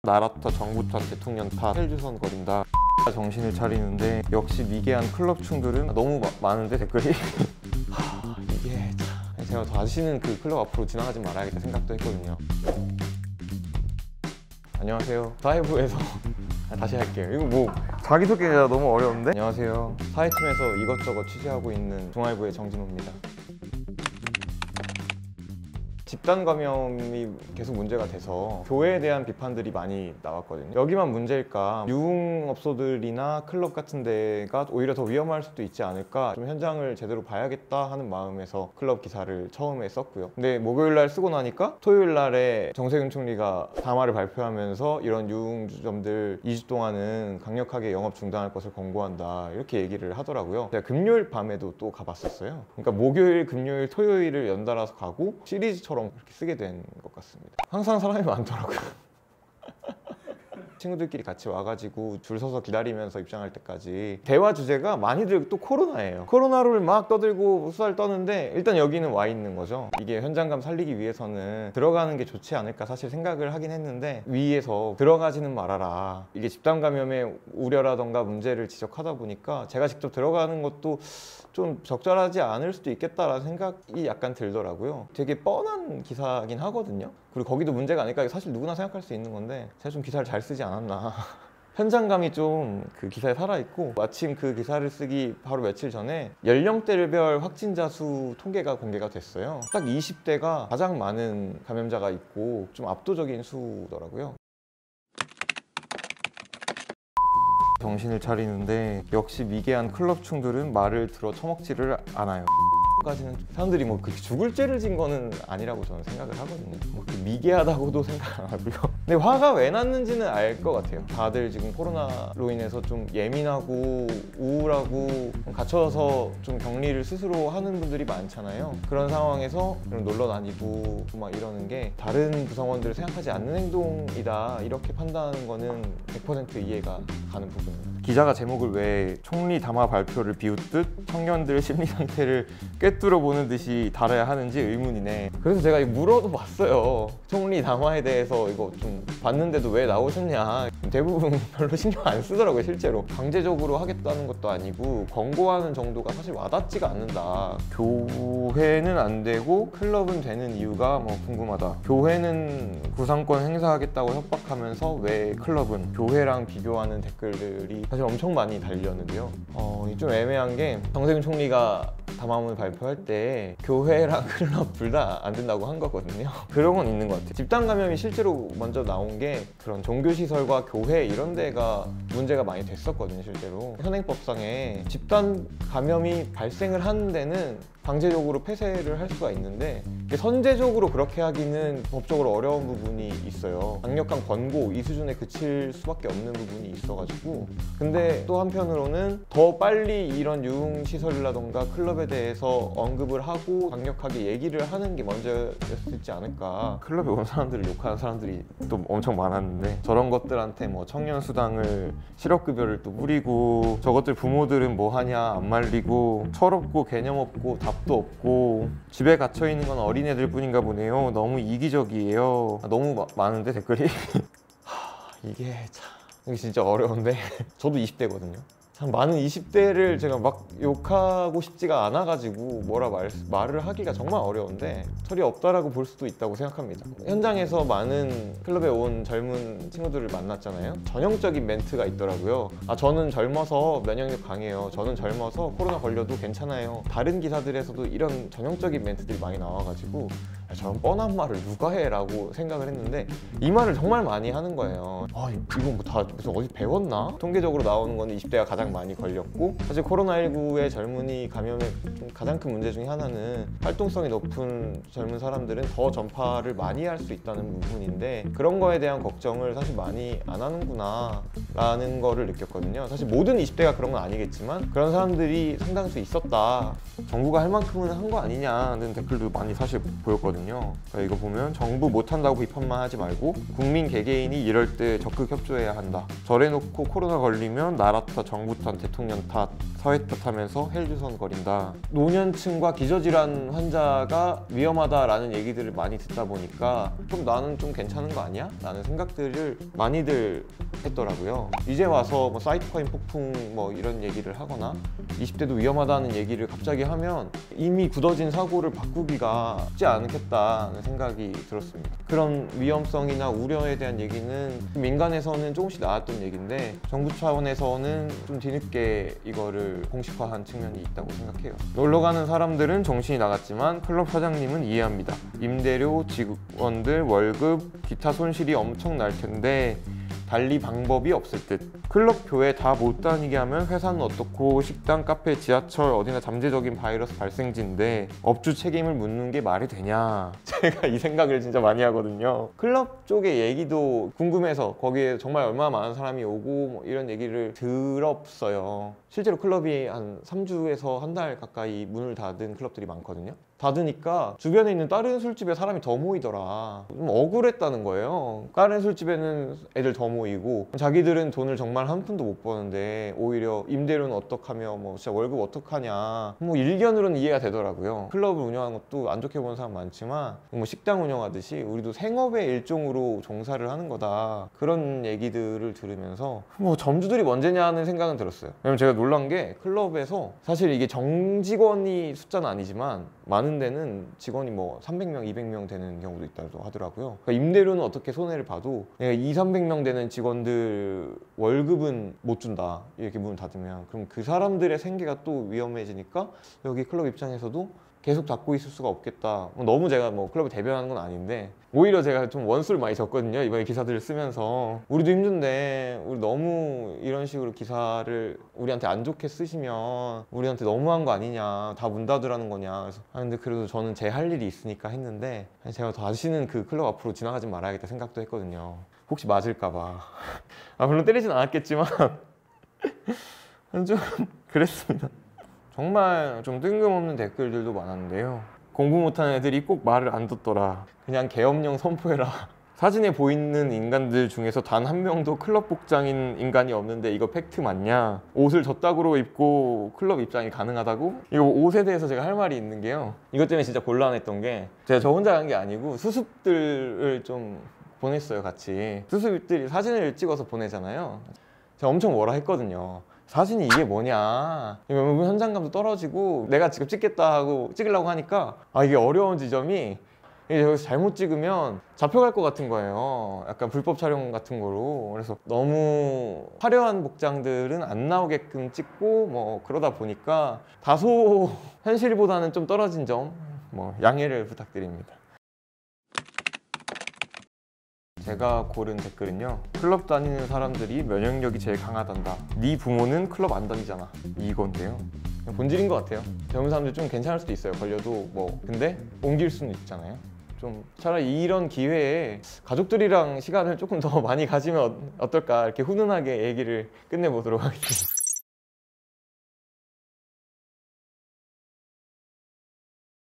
나라 탓, 정부 탓, 대통령 탓, 헬주선 거린다. 정신을 차리는데 역시 미개한 클럽충들은 너무 많은데 댓글이 이게 참 제가 다시는 그 클럽 앞으로 지나가지 말아야겠다 생각도 했거든요. 안녕하세요. 사회부에서 다시 할게요. 이거 뭐 자기소개가 너무 어려운데? 안녕하세요. 사회팀에서 이것저것 취재하고 있는 중앙일보의 정진호입니다. 집단 감염이 계속 문제가 돼서 교회에 대한 비판들이 많이 나왔거든요. 여기만 문제일까? 유흥업소들이나 클럽 같은 데가 오히려 더 위험할 수도 있지 않을까? 좀 현장을 제대로 봐야겠다 하는 마음에서 클럽 기사를 처음에 썼고요. 근데 목요일 날 쓰고 나니까 토요일 날에 정세균 총리가 담화를 발표하면서 이런 유흥주점들 2주 동안은 강력하게 영업 중단할 것을 권고한다 이렇게 얘기를 하더라고요. 제가 금요일 밤에도 또 가봤었어요. 그러니까 목요일, 금요일, 토요일을 연달아서 가고 시리즈처럼 이렇게 쓰게 된 것 같습니다. 항상 사람이 많더라고요. 친구들끼리 같이 와가지고 줄 서서 기다리면서 입장할 때까지 대화 주제가 많이들 또 코로나예요. 코로나를 막 떠들고 수다를 떠는데 일단 여기는 와 있는 거죠. 이게 현장감 살리기 위해서는 들어가는 게 좋지 않을까 사실 생각을 하긴 했는데 위에서 들어가지는 말아라. 이게 집단 감염의 우려라던가 문제를 지적하다 보니까 제가 직접 들어가는 것도 좀 적절하지 않을 수도 있겠다라는 생각이 약간 들더라고요. 되게 뻔한 기사긴 하거든요. 그리고 거기도 문제가 아닐까 사실 누구나 생각할 수 있는 건데 제가 좀 기사를 잘 쓰지 않았나. 현장감이 좀 그 기사에 살아있고 마침 그 기사를 쓰기 바로 며칠 전에 연령대별 확진자 수 통계가 공개가 됐어요. 딱 20대가 가장 많은 감염자가 있고 좀 압도적인 수더라고요. 정신을 차리는데 역시 미개한 클럽충들은 말을 들어 처먹지를 않아요. 까지는 사람들이 뭐 그렇게 죽을 죄를 진 거는 아니라고 저는 생각을 하거든요. 뭐 미개하다고도 생각 안 하고요. 근데 화가 왜 났는지는 알 것 같아요. 다들 지금 코로나로 인해서 좀 예민하고 우울하고 갇혀서 좀 격리를 스스로 하는 분들이 많잖아요. 그런 상황에서 놀러 다니고 막 이러는 게 다른 구성원들을 생각하지 않는 행동이다 이렇게 판단하는 거는 100% 이해가 가는 부분입니다. 기자가 제목을 왜 총리 담화 발표를 비웃듯 청년들 심리 상태를 꿰뚫어 보는 듯이 달아야 하는지 의문이네. 그래서 제가 물어도 봤어요. 총리 담화에 대해서 이거 좀 봤는데도 왜 나오셨냐. 대부분 별로 신경 안 쓰더라고요. 실제로 강제적으로 하겠다는 것도 아니고 권고하는 정도가 사실 와닿지가 않는다. 교회는 안 되고 클럽은 되는 이유가 뭐 궁금하다. 교회는 구상권 행사하겠다고 협박하면서 왜 클럽은? 교회랑 비교하는 댓글들이 사실 엄청 많이 달렸는데요. 좀 애매한 게 정세균 총리가 담화문을 발표할 때 교회랑 클럽 둘 다 안 된다고 한 거거든요. 그런 건 있는 것 같아요. 집단 감염이 실제로 먼저 나온 게 그런 종교시설과 교회 이런 데가 문제가 많이 됐었거든요. 실제로 현행법상에 집단 감염이 발생을 하는 데는 강제적으로 폐쇄를 할 수가 있는데 선제적으로 그렇게 하기는 법적으로 어려운 부분이 있어요. 강력한 권고 이 수준에 그칠 수밖에 없는 부분이 있어가지고 근데 또 한편으로는 더 빨리 이런 유흥시설이라던가 클럽에 대해서 언급을 하고 강력하게 얘기를 하는 게 먼저였지 않을까. 클럽에 온 사람들을 욕하는 사람들이 또 엄청 많았는데 저런 것들한테 뭐 청년수당을 실업급여를 또 뿌리고 저것들 부모들은 뭐 하냐 안 말리고 철없고 개념 없고 답도 없고 집에 갇혀있는 건 어린애들 뿐인가 보네요. 너무 이기적이에요. 너무 많은데 댓글이 이게 참 이게 진짜 어려운데 저도 20대거든요. 참 많은 20대를 제가 막 욕하고 싶지가 않아가지고 뭐라 말을 하기가 정말 어려운데 철이 없다라고 볼 수도 있다고 생각합니다. 현장에서 많은 클럽에 온 젊은 친구들을 만났잖아요. 전형적인 멘트가 있더라고요. 저는 젊어서 면역력 강해요. 저는 젊어서 코로나 걸려도 괜찮아요. 다른 기사들에서도 이런 전형적인 멘트들이 많이 나와가지고 저런 뻔한 말을 누가 해? 라고 생각을 했는데 이 말을 정말 많이 하는 거예요. 이건 뭐 다 무슨 어디 배웠나? 통계적으로 나오는 건 20대가 가장 많이 걸렸고 사실 코로나19의 젊은이 감염의 가장 큰 문제 중에 하나는 활동성이 높은 젊은 사람들은 더 전파를 많이 할 수 있다는 부분인데 그런 거에 대한 걱정을 사실 많이 안 하는구나 라는 거를 느꼈거든요. 사실 모든 20대가 그런 건 아니겠지만 그런 사람들이 상당수 있었다. 정부가 할 만큼은 한 거 아니냐는 댓글도 많이 사실 보였거든요. 그러니까 이거 보면 정부 못한다고 비판만 하지 말고 국민 개개인이 이럴 때 적극 협조해야 한다. 저래놓고 코로나 걸리면 나라 탓, 정부 탓, 대통령 탓, 사회 탓하면서 헬주선 거린다. 노년층과 기저질환 환자가 위험하다라는 얘기들을 많이 듣다 보니까 좀 나는 좀 괜찮은 거 아니야? 라는 생각들을 많이들 했더라고요. 이제 와서 뭐 사이토카인 폭풍 뭐 이런 얘기를 하거나 20대도 위험하다는 얘기를 갑자기 하면 이미 굳어진 사고를 바꾸기가 쉽지 않겠다는 생각이 들었습니다. 그런 위험성이나 우려에 대한 얘기는 민간에서는 조금씩 나왔던 얘기인데 정부 차원에서는 좀 뒤늦게 이거를 공식화한 측면이 있다고 생각해요. 놀러 가는 사람들은 정신이 나갔지만 클럽 사장님은 이해합니다. 임대료, 직원들 월급, 기타 손실이 엄청 날 텐데 달리 방법이 없을 듯. 클럽, 교회 다 못 다니게 하면 회사는 어떻고 식당, 카페, 지하철 어디나 잠재적인 바이러스 발생지인데 업주 책임을 묻는 게 말이 되냐. 제가 이 생각을 진짜 많이 하거든요. 클럽 쪽의 얘기도 궁금해서 거기에 정말 얼마나 많은 사람이 오고 뭐 이런 얘기를 들었어요. 실제로 클럽이 한 3주에서 한 달 가까이 문을 닫은 클럽들이 많거든요. 닫으니까 주변에 있는 다른 술집에 사람이 더 모이더라. 좀 억울했다는 거예요. 다른 술집에는 애들 더 모이고 자기들은 돈을 정말 한 푼도 못 버는데 오히려 임대료는 어떡하며 뭐 진짜 월급 어떡하냐 뭐 일견으로는 이해가 되더라고요. 클럽을 운영하는 것도 안 좋게 보는 사람 많지만 뭐 식당 운영하듯이 우리도 생업의 일종으로 종사를 하는 거다. 그런 얘기들을 들으면서 뭐 점주들이 문제냐는 생각은 들었어요. 왜냐면 제가 놀란 게 클럽에서 사실 이게 정직원이 숫자는 아니지만 많은 데는 직원이 뭐 300명, 200명 되는 경우도 있다고 하더라고요. 그러니까 임대료는 어떻게 손해를 봐도 내가 200~300명 되는 직원들 월급은 못 준다. 이렇게 문을 닫으면 그럼 그 사람들의 생계가 또 위험해지니까 여기 클럽 입장에서도 계속 닫고 있을 수가 없겠다. 너무 제가 뭐 클럽을 대변하는 건 아닌데 오히려 제가 좀 원수를 많이 졌거든요. 이번에 기사들을 쓰면서 우리도 힘든데 우리 너무 이런 식으로 기사를 우리한테 안 좋게 쓰시면 우리한테 너무한 거 아니냐, 다 문 닫으라는 거냐. 그래서 근데 그래도 저는 제 할 일이 있으니까 했는데 제가 다시는 그 클럽 앞으로 지나가지 말아야겠다 생각도 했거든요. 혹시 맞을까 봐. 물론 때리진 않았겠지만 좀 그랬습니다. 정말 좀 뜬금없는 댓글들도 많았는데요. 공부 못하는 애들이 꼭 말을 안 듣더라. 그냥 계엄령 선포해라. 사진에 보이는 인간들 중에서 단 한 명도 클럽 복장인 인간이 없는데 이거 팩트 맞냐? 옷을 저따구로 입고 클럽 입장이 가능하다고? 이거 옷에 대해서 제가 할 말이 있는 게요. 이것 때문에 진짜 곤란했던 게 제가 저 혼자 간 게 아니고 수습들을 좀 보냈어요, 같이. 수습들이 사진을 찍어서 보내잖아요. 제가 엄청 뭐라 했거든요. 사진이 이게 뭐냐, 현장감도 떨어지고 내가 지금 찍겠다 하고 찍으려고 하니까 이게 어려운 지점이 여기서 잘못 찍으면 잡혀갈 것 같은 거예요. 약간 불법 촬영 같은 거로. 그래서 너무 화려한 복장들은 안 나오게끔 찍고 뭐 그러다 보니까 다소 현실보다는 좀 떨어진 점 양해를 부탁드립니다. 제가 고른 댓글은요, 클럽 다니는 사람들이 면역력이 제일 강하단다. 네 부모는 클럽 안 다니잖아. 이건데요. 본질인 것 같아요. 젊은 사람들 좀 괜찮을 수도 있어요. 걸려도 근데 옮길 수는 있잖아요. 좀 차라리 이런 기회에 가족들이랑 시간을 조금 더 많이 가지면 어떨까, 이렇게 훈훈하게 얘기를 끝내보도록 하겠습니다.